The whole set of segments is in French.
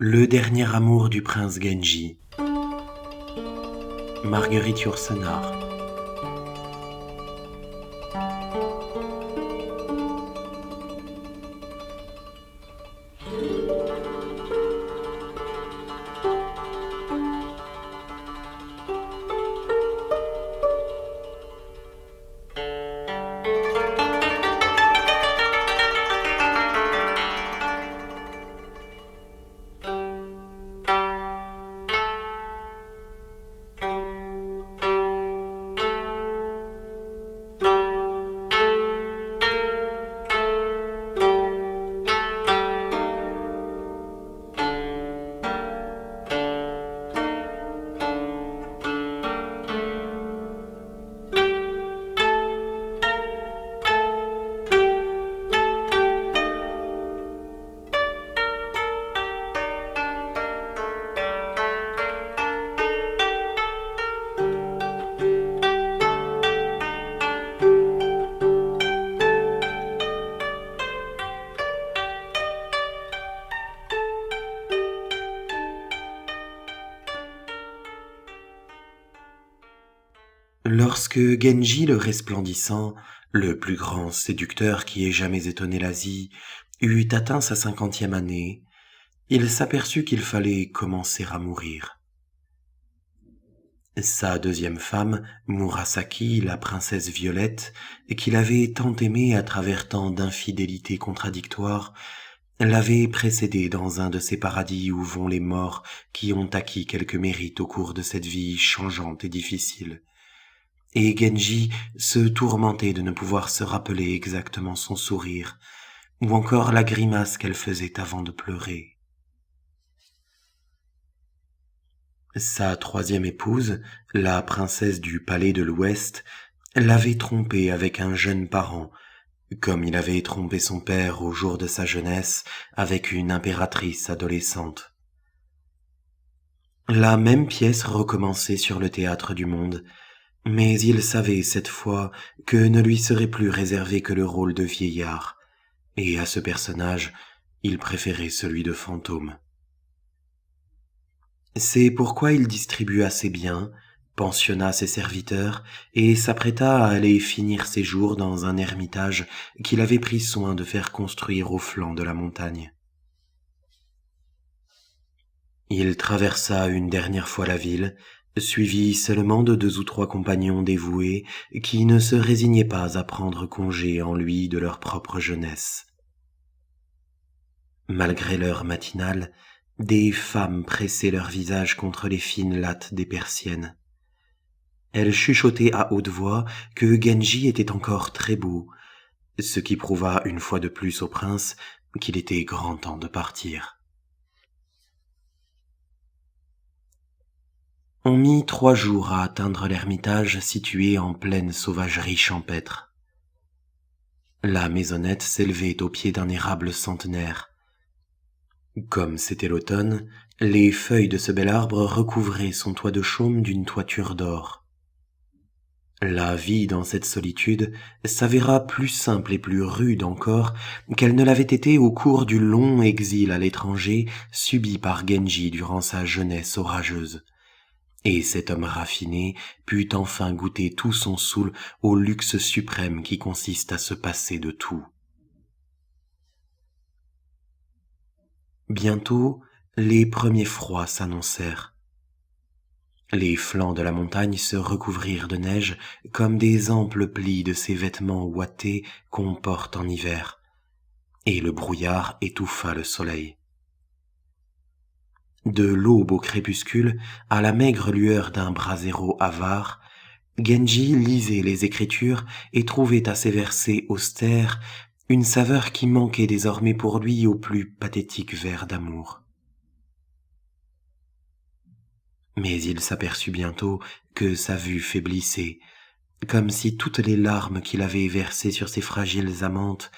Le dernier amour du prince Genji. Marguerite Yourcenar. Lorsque Genji le resplendissant, le plus grand séducteur qui ait jamais étonné l'Asie, eut atteint sa 50e année, il s'aperçut qu'il fallait commencer à mourir. Sa deuxième femme, Murasaki, la princesse Violette, qu'il avait tant aimée à travers tant d'infidélités contradictoires, l'avait précédé dans un de ces paradis où vont les morts qui ont acquis quelques mérites au cours de cette vie changeante et difficile. Et Genji se tourmentait de ne pouvoir se rappeler exactement son sourire, ou encore la grimace qu'elle faisait avant de pleurer. Sa troisième épouse, la princesse du palais de l'Ouest, l'avait trompé avec un jeune parent, comme il avait trompé son père au jour de sa jeunesse avec une impératrice adolescente. La même pièce recommençait sur le théâtre du monde, mais il savait cette fois que ne lui serait plus réservé que le rôle de vieillard, et à ce personnage, il préférait celui de fantôme. C'est pourquoi il distribua ses biens, pensionna ses serviteurs, et s'apprêta à aller finir ses jours dans un ermitage qu'il avait pris soin de faire construire au flanc de la montagne. Il traversa une dernière fois la ville, suivi seulement de 2 ou 3 compagnons dévoués qui ne se résignaient pas à prendre congé en lui de leur propre jeunesse. Malgré l'heure matinale, des femmes pressaient leur visage contre les fines lattes des persiennes. Elles chuchotaient à haute voix que Genji était encore très beau, ce qui prouva une fois de plus au prince qu'il était grand temps de partir. On mit 3 jours à atteindre l'ermitage situé en pleine sauvagerie champêtre. La maisonnette s'élevait au pied d'un érable centenaire. Comme c'était l'automne, les feuilles de ce bel arbre recouvraient son toit de chaume d'une toiture d'or. La vie dans cette solitude s'avéra plus simple et plus rude encore qu'elle ne l'avait été au cours du long exil à l'étranger subi par Genji durant sa jeunesse orageuse. Et cet homme raffiné put enfin goûter tout son soul au luxe suprême qui consiste à se passer de tout. Bientôt, les premiers froids s'annoncèrent. Les flancs de la montagne se recouvrirent de neige comme des amples plis de ces vêtements ouatés qu'on porte en hiver, et le brouillard étouffa le soleil. De l'aube au crépuscule, à la maigre lueur d'un brasero avare, Genji lisait les Écritures et trouvait à ces versets austères une saveur qui manquait désormais pour lui au plus pathétique vers d'amour. Mais il s'aperçut bientôt que sa vue faiblissait, comme si toutes les larmes qu'il avait versées sur ses fragiles amantes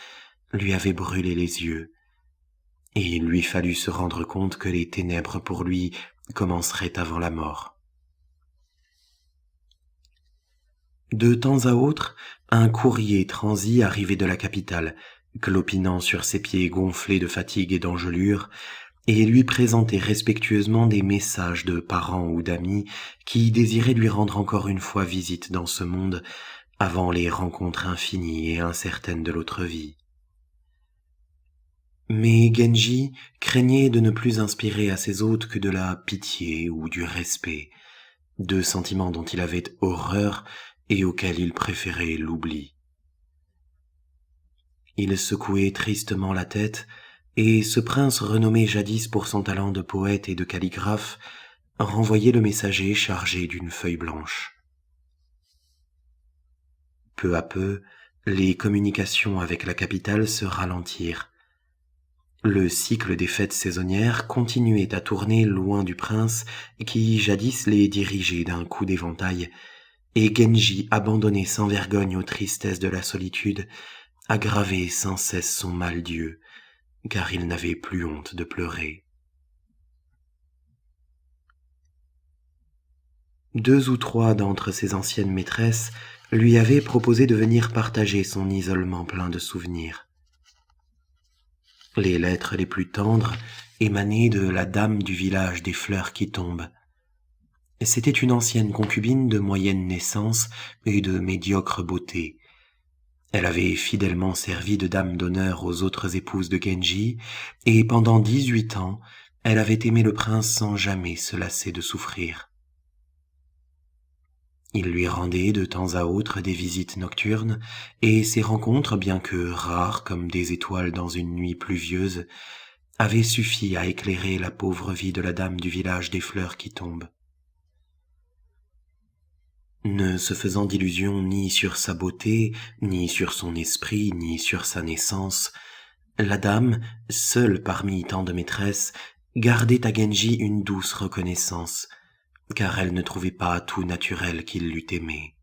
lui avaient brûlé les yeux, et il lui fallut se rendre compte que les ténèbres pour lui commenceraient avant la mort. De temps à autre, un courrier transi arrivait de la capitale, clopinant sur ses pieds gonflés de fatigue et d'engelure, et lui présentait respectueusement des messages de parents ou d'amis qui désiraient lui rendre encore une fois visite dans ce monde avant les rencontres infinies et incertaines de l'autre vie. Mais Genji craignait de ne plus inspirer à ses hôtes que de la pitié ou du respect, deux sentiments dont il avait horreur et auxquels il préférait l'oubli. Il secouait tristement la tête, et ce prince renommé jadis pour son talent de poète et de calligraphe renvoyait le messager chargé d'une feuille blanche. Peu à peu, les communications avec la capitale se ralentirent. Le cycle des fêtes saisonnières continuait à tourner loin du prince qui jadis les dirigeait d'un coup d'éventail, et Genji, abandonné sans vergogne aux tristesses de la solitude, aggravait sans cesse son mal-dieu, car il n'avait plus honte de pleurer. 2 ou 3 d'entre ses anciennes maîtresses lui avaient proposé de venir partager son isolement plein de souvenirs. Les lettres les plus tendres émanaient de la dame du village des fleurs qui tombent. C'était une ancienne concubine de moyenne naissance et de médiocre beauté. Elle avait fidèlement servi de dame d'honneur aux autres épouses de Genji, et pendant 18 ans, elle avait aimé le prince sans jamais se lasser de souffrir. Il lui rendait de temps à autre des visites nocturnes, et ces rencontres, bien que rares comme des étoiles dans une nuit pluvieuse, avaient suffi à éclairer la pauvre vie de la dame du village des fleurs qui tombent. Ne se faisant d'illusions ni sur sa beauté, ni sur son esprit, ni sur sa naissance, la dame, seule parmi tant de maîtresses, gardait à Genji une douce reconnaissance, car elle ne trouvait pas tout naturel qu'il l'eût aimée.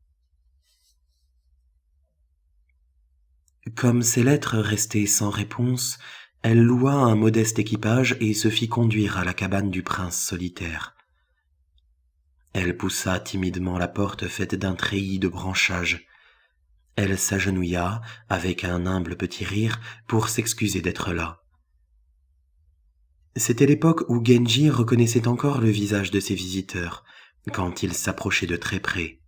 Comme ses lettres restaient sans réponse, elle loua un modeste équipage et se fit conduire à la cabane du prince solitaire. Elle poussa timidement la porte faite d'un treillis de branchages. Elle s'agenouilla, avec un humble petit rire, pour s'excuser d'être là. C'était l'époque où Genji reconnaissait encore le visage de ses visiteurs, quand ils s'approchaient de très près.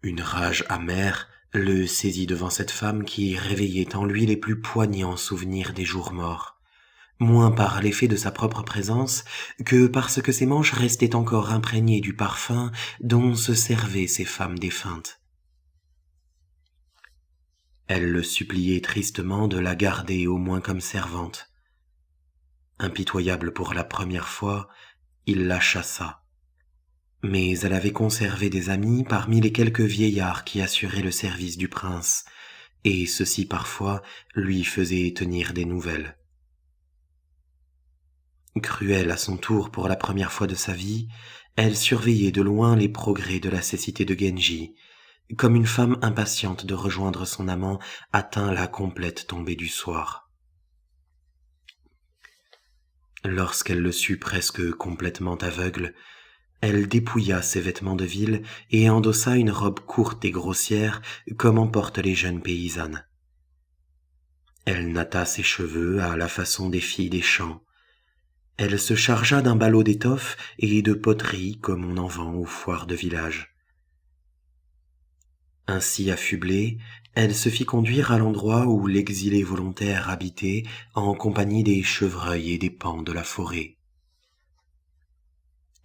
Une rage amère le saisit devant cette femme qui réveillait en lui les plus poignants souvenirs des jours morts, moins par l'effet de sa propre présence que parce que ses manches restaient encore imprégnées du parfum dont se servaient ces femmes défuntes. Elle le suppliait tristement de la garder au moins comme servante. Impitoyable pour la première fois, il la chassa. Mais elle avait conservé des amis parmi les quelques vieillards qui assuraient le service du prince, et ceux-ci parfois lui faisaient tenir des nouvelles. Cruelle à son tour pour la première fois de sa vie, elle surveillait de loin les progrès de la cécité de Genji, comme une femme impatiente de rejoindre son amant atteint la complète tombée du soir. Lorsqu'elle le sut presque complètement aveugle, elle dépouilla ses vêtements de ville et endossa une robe courte et grossière comme en portent les jeunes paysannes. Elle natta ses cheveux à la façon des filles des champs. Elle se chargea d'un ballot d'étoffe et de poteries comme on en vend aux foires de village. Ainsi affublée, elle se fit conduire à l'endroit où l'exilé volontaire habitait en compagnie des chevreuils et des paons de la forêt.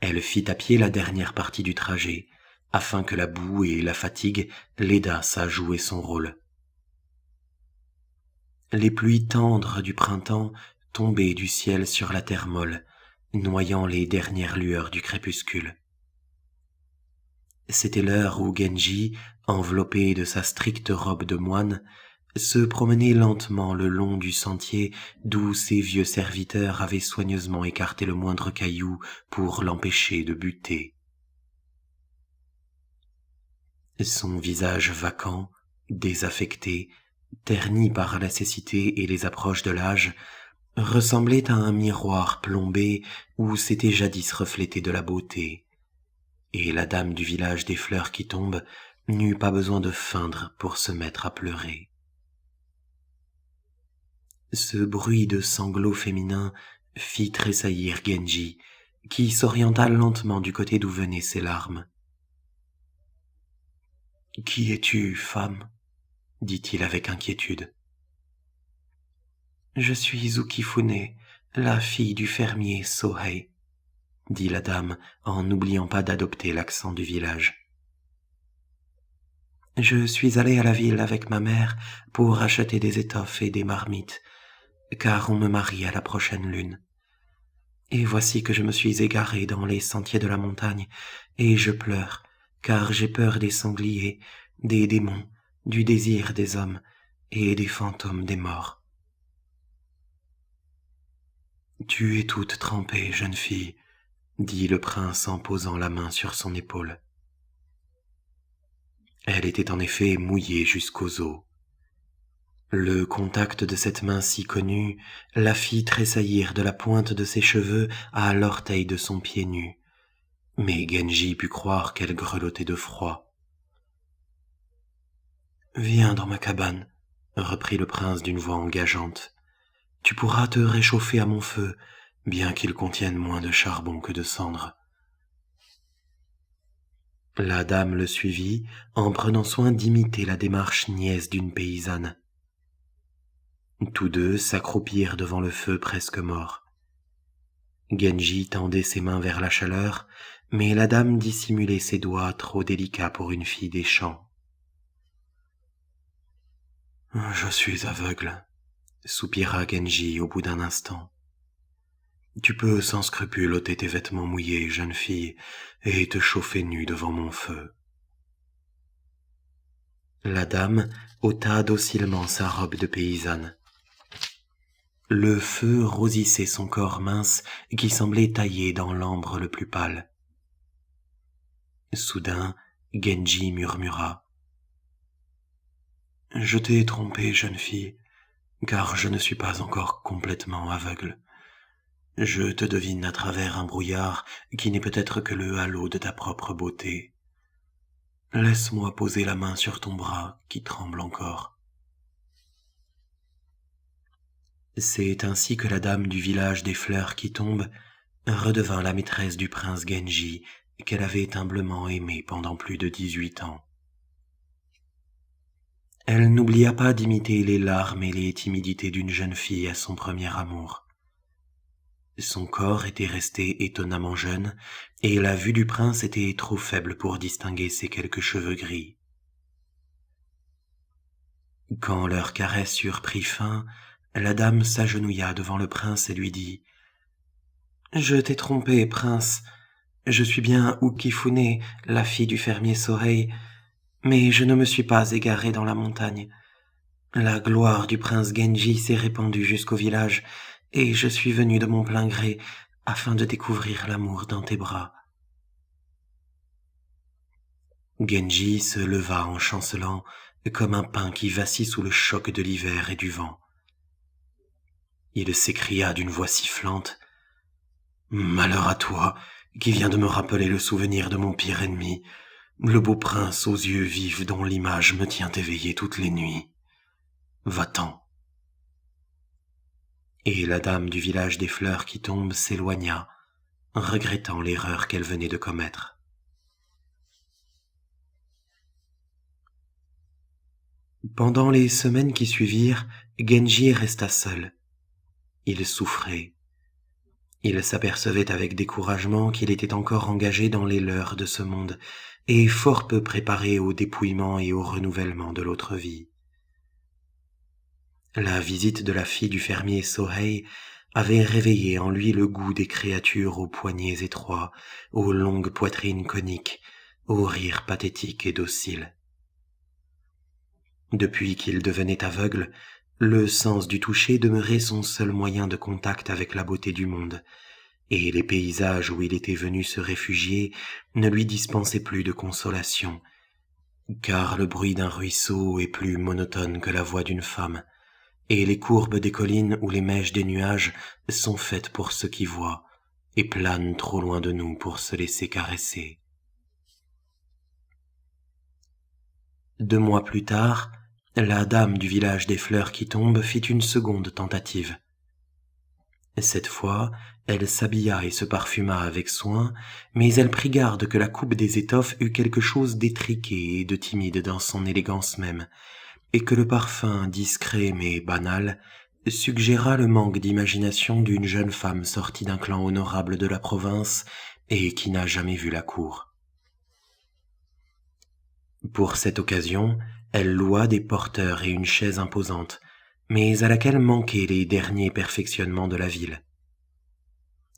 Elle fit à pied la dernière partie du trajet, afin que la boue et la fatigue l'aidassent à jouer son rôle. Les pluies tendres du printemps tombaient du ciel sur la terre molle, noyant les dernières lueurs du crépuscule. C'était l'heure où Genji, enveloppé de sa stricte robe de moine, se promenait lentement le long du sentier d'où ses vieux serviteurs avaient soigneusement écarté le moindre caillou pour l'empêcher de buter. Son visage vacant, désaffecté, terni par la cécité et les approches de l'âge, ressemblait à un miroir plombé où s'était jadis reflété de la beauté, et la dame du village des fleurs qui tombent n'eut pas besoin de feindre pour se mettre à pleurer. Ce bruit de sanglots féminins fit tressaillir Genji, qui s'orienta lentement du côté d'où venaient ses larmes. « Qui es-tu, femme ?» dit-il avec inquiétude. « Je suis Ukifune, la fille du fermier Sohei, » dit la dame en n'oubliant pas d'adopter l'accent du village. « Je suis allée à la ville avec ma mère pour acheter des étoffes et des marmites, car on me marie à la prochaine lune. Et voici que je me suis égarée dans les sentiers de la montagne, et je pleure, car j'ai peur des sangliers, des démons, du désir des hommes et des fantômes des morts. »« Tu es toute trempée, jeune fille, » dit le prince en posant la main sur son épaule. Elle était en effet mouillée jusqu'aux os. Le contact de cette main si connue la fit tressaillir de la pointe de ses cheveux à l'orteil de son pied nu, mais Genji put croire qu'elle grelottait de froid. « Viens dans ma cabane, » reprit le prince d'une voix engageante. « Tu pourras te réchauffer à mon feu, bien qu'il contienne moins de charbon que de cendre. » La dame le suivit en prenant soin d'imiter la démarche niaise d'une paysanne. Tous deux s'accroupirent devant le feu presque morts. Genji tendait ses mains vers la chaleur, mais la dame dissimulait ses doigts trop délicats pour une fille des champs. « Je suis aveugle, » soupira Genji au bout d'un instant. « Tu peux sans scrupule ôter tes vêtements mouillés, jeune fille, et te chauffer nue devant mon feu. » La dame ôta docilement sa robe de paysanne. Le feu rosissait son corps mince qui semblait taillé dans l'ambre le plus pâle. Soudain, Genji murmura. « Je t'ai trompée, jeune fille, car je ne suis pas encore complètement aveugle. Je te devine à travers un brouillard qui n'est peut-être que le halo de ta propre beauté. Laisse-moi poser la main sur ton bras qui tremble encore. » C'est ainsi que la dame du village des fleurs qui tombent redevint la maîtresse du prince Genji qu'elle avait humblement aimé pendant plus de 18 ans. Elle n'oublia pas d'imiter les larmes et les timidités d'une jeune fille à son premier amour. Son corps était resté étonnamment jeune, et la vue du prince était trop faible pour distinguer ses quelques cheveux gris. Quand leurs caresses eurent pris fin, la dame s'agenouilla devant le prince et lui dit « Je t'ai trompé, prince. Je suis bien Ukifune, la fille du fermier Sohei, mais je ne me suis pas égarée dans la montagne. La gloire du prince Genji s'est répandue jusqu'au village, et je suis venue de mon plein gré afin de découvrir l'amour dans tes bras. » Genji se leva en chancelant, comme un pin qui vacille sous le choc de l'hiver et du vent. Il s'écria d'une voix sifflante. « Malheur à toi, qui viens de me rappeler le souvenir de mon pire ennemi, le beau prince aux yeux vifs dont l'image me tient éveillé toutes les nuits. Va-t'en. » Et la dame du village des fleurs qui tombent s'éloigna, regrettant l'erreur qu'elle venait de commettre. Pendant les semaines qui suivirent, Genji resta seul. Il souffrait. Il s'apercevait avec découragement qu'il était encore engagé dans les leurs de ce monde et fort peu préparé au dépouillement et au renouvellement de l'autre vie. La visite de la fille du fermier Sohei avait réveillé en lui le goût des créatures aux poignets étroits, aux longues poitrines coniques, aux rires pathétiques et dociles. Depuis qu'il devenait aveugle, le sens du toucher demeurait son seul moyen de contact avec la beauté du monde, et les paysages où il était venu se réfugier ne lui dispensaient plus de consolation, car le bruit d'un ruisseau est plus monotone que la voix d'une femme, et les courbes des collines ou les mèches des nuages sont faites pour ceux qui voient, et planent trop loin de nous pour se laisser caresser. 2 mois plus tard, La dame du village des fleurs qui tombent fit une seconde tentative. Cette fois, elle s'habilla et se parfuma avec soin, mais elle prit garde que la coupe des étoffes eût quelque chose d'étriqué et de timide dans son élégance même, et que le parfum discret mais banal suggérât le manque d'imagination d'une jeune femme sortie d'un clan honorable de la province et qui n'a jamais vu la cour. Pour cette occasion, elle loua des porteurs et une chaise imposante, mais à laquelle manquaient les derniers perfectionnements de la ville.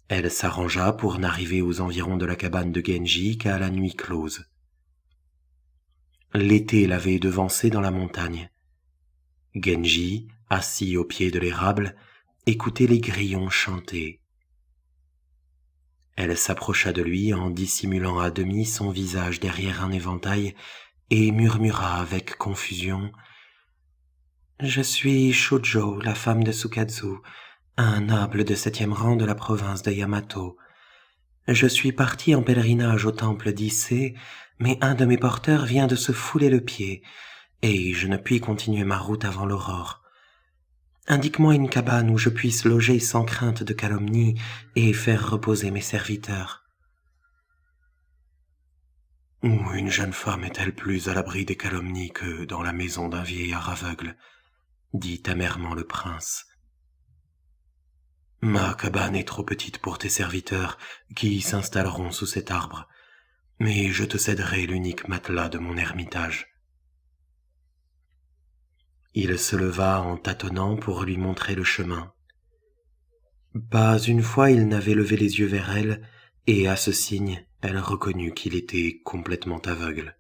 Elle s'arrangea pour n'arriver aux environs de la cabane de Genji qu'à la nuit close. L'été l'avait devancée dans la montagne. Genji, assis au pied de l'érable, écoutait les grillons chanter. Elle s'approcha de lui en dissimulant à demi son visage derrière un éventail et murmura avec confusion « Je suis Shoujo, la femme de Sukazu, un noble de 7e rang de la province de Yamato. Je suis partie en pèlerinage au temple d'Issé, mais un de mes porteurs vient de se fouler le pied, et je ne puis continuer ma route avant l'aurore. Indique-moi une cabane où je puisse loger sans crainte de calomnie et faire reposer mes serviteurs. » Où une jeune femme est-elle plus à l'abri des calomnies que dans la maison d'un vieillard aveugle, dit amèrement le prince. Ma cabane est trop petite pour tes serviteurs qui s'installeront sous cet arbre, mais je te céderai l'unique matelas de mon ermitage. Il se leva en tâtonnant pour lui montrer le chemin. Pas une fois il n'avait levé les yeux vers elle, et à ce signe, elle reconnut qu'il était complètement aveugle.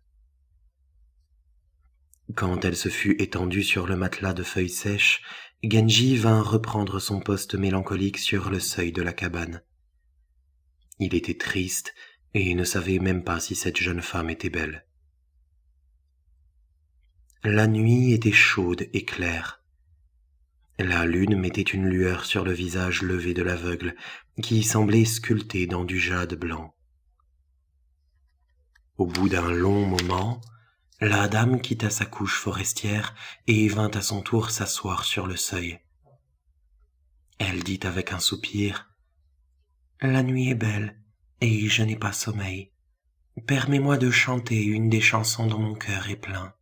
Quand elle se fut étendue sur le matelas de feuilles sèches, Genji vint reprendre son poste mélancolique sur le seuil de la cabane. Il était triste et ne savait même pas si cette jeune femme était belle. La nuit était chaude et claire. La lune mettait une lueur sur le visage levé de l'aveugle, qui semblait sculpté dans du jade blanc. Au bout d'un long moment, la dame quitta sa couche forestière et vint à son tour s'asseoir sur le seuil. Elle dit avec un soupir « La nuit est belle et je n'ai pas sommeil. Permets-moi de chanter une des chansons dont mon cœur est plein. »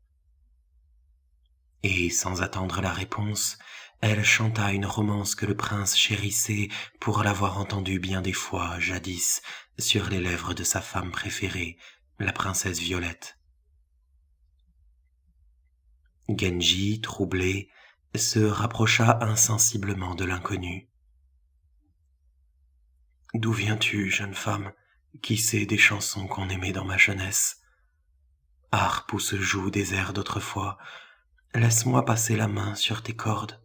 Et sans attendre la réponse, elle chanta une romance que le prince chérissait pour l'avoir entendue bien des fois, jadis, sur les lèvres de sa femme préférée, la princesse Violette. Genji, troublé, se rapprocha insensiblement de l'inconnu. « D'où viens-tu, jeune femme, qui sait des chansons qu'on aimait dans ma jeunesse? Harpe où se jouent des airs d'autrefois, laisse-moi passer la main sur tes cordes. »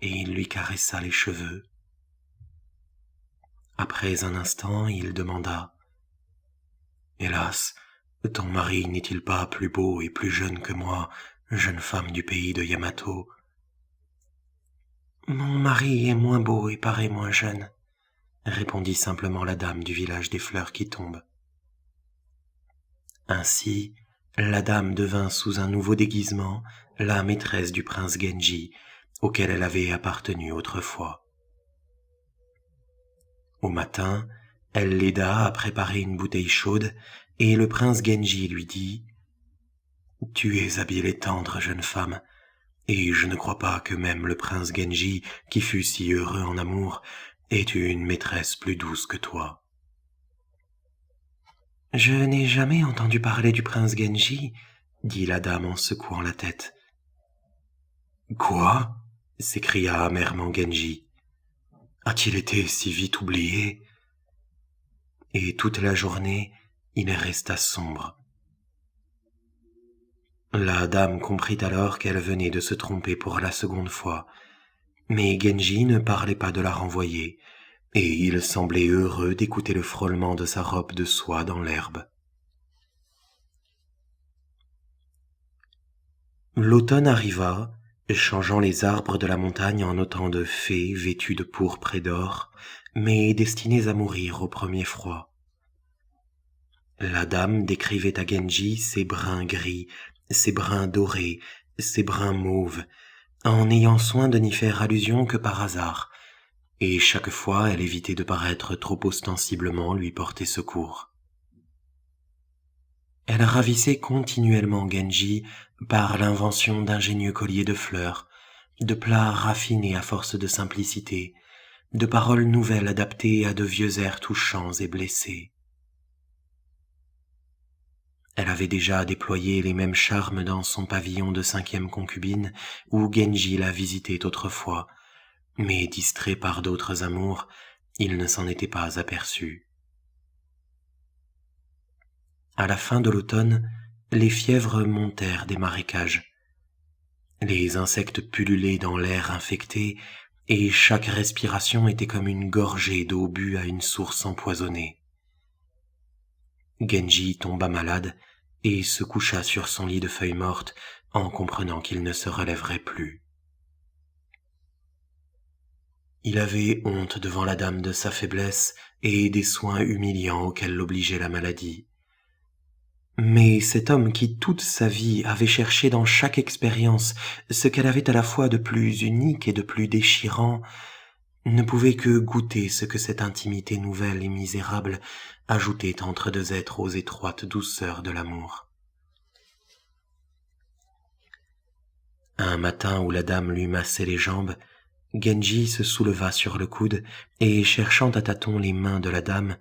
Et il lui caressa les cheveux. Après un instant, il demanda « Hélas, ton mari n'est-il pas plus beau et plus jeune que moi, jeune femme du pays de Yamato? »« Mon mari est moins beau et paraît moins jeune, » répondit simplement la dame du village des fleurs qui tombent. Ainsi, la dame devint sous un nouveau déguisement la maîtresse du prince Genji, auquel elle avait appartenu autrefois. Au matin, elle l'aida à préparer une bouteille chaude, et le prince Genji lui dit « Tu es habile et tendre, jeune femme, et je ne crois pas que même le prince Genji, qui fut si heureux en amour, ait eu une maîtresse plus douce que toi. » « Je n'ai jamais entendu parler du prince Genji, » dit la dame en secouant la tête. « Quoi ?» s'écria amèrement Genji. « A-t-il été si vite oublié ?» Et toute la journée, il resta sombre. La dame comprit alors qu'elle venait de se tromper pour la seconde fois, mais Genji ne parlait pas de la renvoyer, et il semblait heureux d'écouter le frôlement de sa robe de soie dans l'herbe. L'automne arriva, changeant les arbres de la montagne en autant de fées vêtues de pourpre et d'or, mais destinées à mourir au premier froid. La dame décrivait à Genji ses brins gris, ses brins dorés, ses brins mauves, en n'ayant soin de n'y faire allusion que par hasard, et chaque fois elle évitait de paraître trop ostensiblement lui porter secours. Elle ravissait continuellement Genji par l'invention d'ingénieux colliers de fleurs, de plats raffinés à force de simplicité, de paroles nouvelles adaptées à de vieux airs touchants et blessés. Elle avait déjà déployé les mêmes charmes dans son pavillon de 5e concubine, où Genji la visitait autrefois, mais distrait par d'autres amours, il ne s'en était pas aperçu. À la fin de l'automne, les fièvres montèrent des marécages. Les insectes pullulaient dans l'air infecté, et chaque respiration était comme une gorgée d'eau bue à une source empoisonnée. Genji tomba malade et se coucha sur son lit de feuilles mortes en comprenant qu'il ne se relèverait plus. Il avait honte devant la dame de sa faiblesse et des soins humiliants auxquels l'obligeait la maladie. Mais cet homme qui toute sa vie avait cherché dans chaque expérience ce qu'elle avait à la fois de plus unique et de plus déchirant, ne pouvait que goûter ce que cette intimité nouvelle et misérable ajoutait entre deux êtres aux étroites douceurs de l'amour. Un matin où la dame lui massait les jambes, Genji se souleva sur le coude et, cherchant à tâtons les mains de la dame,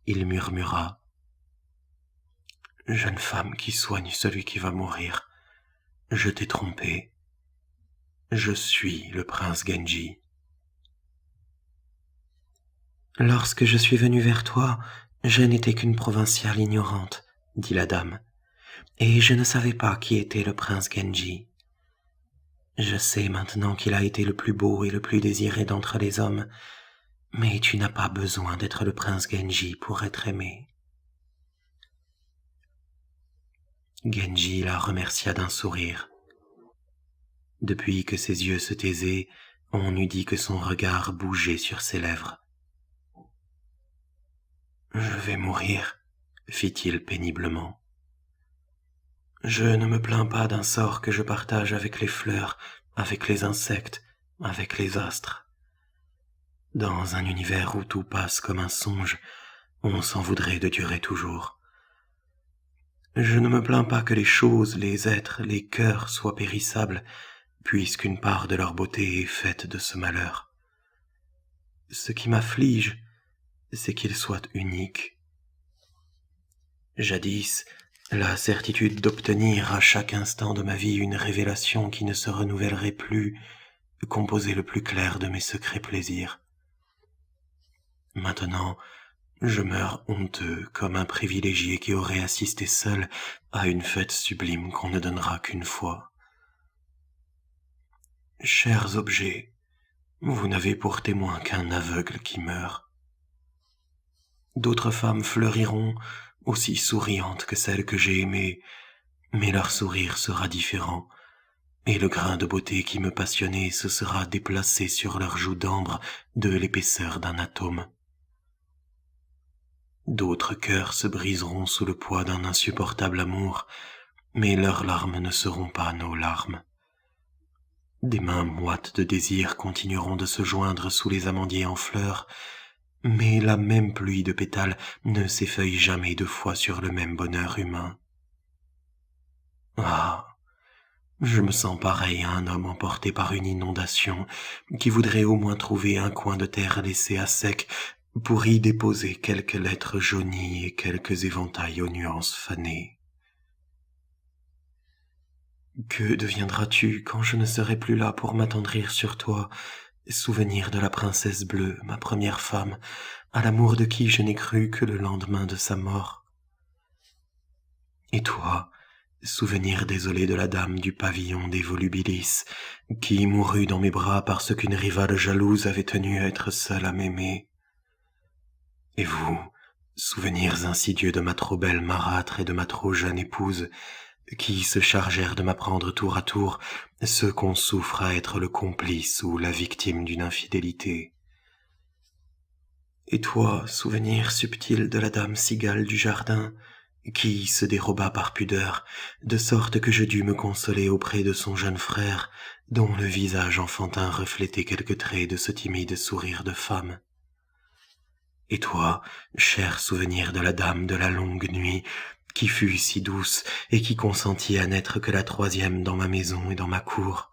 il murmura: « Jeune femme qui soigne celui qui va mourir, je t'ai trompé. Je suis le prince Genji. » Lorsque je suis venue vers toi, je n'étais qu'une provinciale ignorante, dit la dame, et je ne savais pas qui était le prince Genji. Je sais maintenant qu'il a été le plus beau et le plus désiré d'entre les hommes, mais tu n'as pas besoin d'être le prince Genji pour être aimé. Genji la remercia d'un sourire. Depuis que ses yeux se taisaient, on eût dit que son regard bougeait sur ses lèvres. « Je vais mourir, » fit-il péniblement. « Je ne me plains pas d'un sort que je partage avec les fleurs, avec les insectes, avec les astres. Dans un univers où tout passe comme un songe, on s'en voudrait de durer toujours. Je ne me plains pas que les choses, les êtres, les cœurs soient périssables, puisqu'une part de leur beauté est faite de ce malheur. Ce qui m'afflige, c'est qu'ils soient uniques. Jadis, la certitude d'obtenir à chaque instant de ma vie une révélation qui ne se renouvellerait plus composait le plus clair de mes secrets plaisirs. Maintenant, je meurs honteux comme un privilégié qui aurait assisté seul à une fête sublime qu'on ne donnera qu'une fois. Chers objets, vous n'avez pour témoin qu'un aveugle qui meurt. D'autres femmes fleuriront, aussi souriantes que celles que j'ai aimées, mais leur sourire sera différent, et le grain de beauté qui me passionnait se sera déplacé sur leurs joues d'ambre de l'épaisseur d'un atome. D'autres cœurs se briseront sous le poids d'un insupportable amour, mais leurs larmes ne seront pas nos larmes. Des mains moites de désir continueront de se joindre sous les amandiers en fleurs, mais la même pluie de pétales ne s'effeuille jamais deux fois sur le même bonheur humain. Ah, je me sens pareil à un homme emporté par une inondation, qui voudrait au moins trouver un coin de terre laissé à sec pour y déposer quelques lettres jaunies et quelques éventails aux nuances fanées. Que deviendras-tu quand je ne serai plus là pour m'attendrir sur toi, souvenir de la princesse bleue, ma première femme, à l'amour de qui je n'ai cru que le lendemain de sa mort? Et toi, souvenir désolé de la dame du pavillon des Volubilis, qui mourut dans mes bras parce qu'une rivale jalouse avait tenu à être seule à m'aimer? Et vous, souvenirs insidieux de ma trop belle marâtre et de ma trop jeune épouse, qui se chargèrent de m'apprendre tour à tour ce qu'on souffre à être le complice ou la victime d'une infidélité. Et toi, souvenir subtil de la dame cigale du jardin, qui se déroba par pudeur, de sorte que je dus me consoler auprès de son jeune frère, dont le visage enfantin reflétait quelques traits de ce timide sourire de femme. Et toi, cher souvenir de la dame de la longue nuit, qui fut si douce et qui consentit à n'être que la troisième dans ma maison et dans ma cour.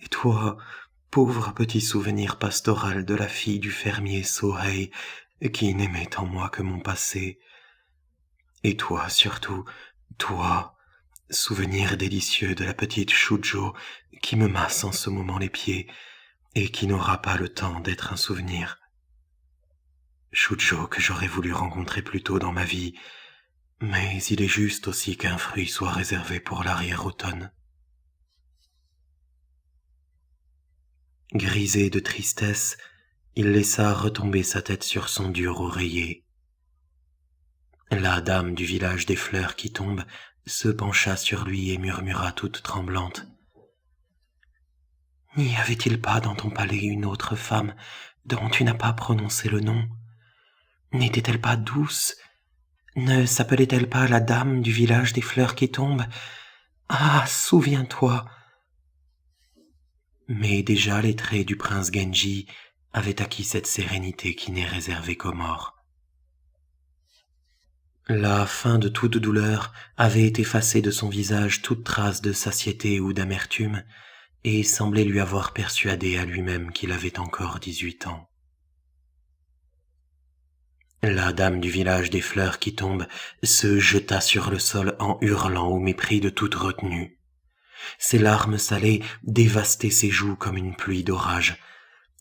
Et toi, pauvre petit souvenir pastoral de la fille du fermier Soheil, qui n'aimait en moi que mon passé. Et toi surtout, toi, souvenir délicieux de la petite Shujo, qui me masse en ce moment les pieds, et qui n'aura pas le temps d'être un souvenir. Shujo que j'aurais voulu rencontrer plus tôt dans ma vie, mais il est juste aussi qu'un fruit soit réservé pour l'arrière-automne. Grisé de tristesse, il laissa retomber sa tête sur son dur oreiller. La dame du village des fleurs qui tombent se pencha sur lui et murmura toute tremblante. « N'y avait-il pas dans ton palais une autre femme dont tu n'as pas prononcé le nom? N'était-elle pas douce? Ne s'appelait-elle pas la dame du village des fleurs qui tombent? Ah, souviens-toi !» Mais déjà les traits du prince Genji avaient acquis cette sérénité qui n'est réservée qu'aux morts. La fin de toute douleur avait effacé de son visage toute trace de satiété ou d'amertume, et semblait lui avoir persuadé à lui-même qu'il avait encore 18 ans. La dame du village des fleurs qui tombent se jeta sur le sol en hurlant au mépris de toute retenue. Ses larmes salées dévastaient ses joues comme une pluie d'orage,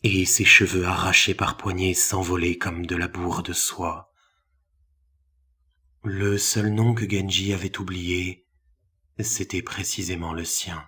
et ses cheveux arrachés par poignées s'envolaient comme de la bourre de soie. Le seul nom que Genji avait oublié, c'était précisément le sien.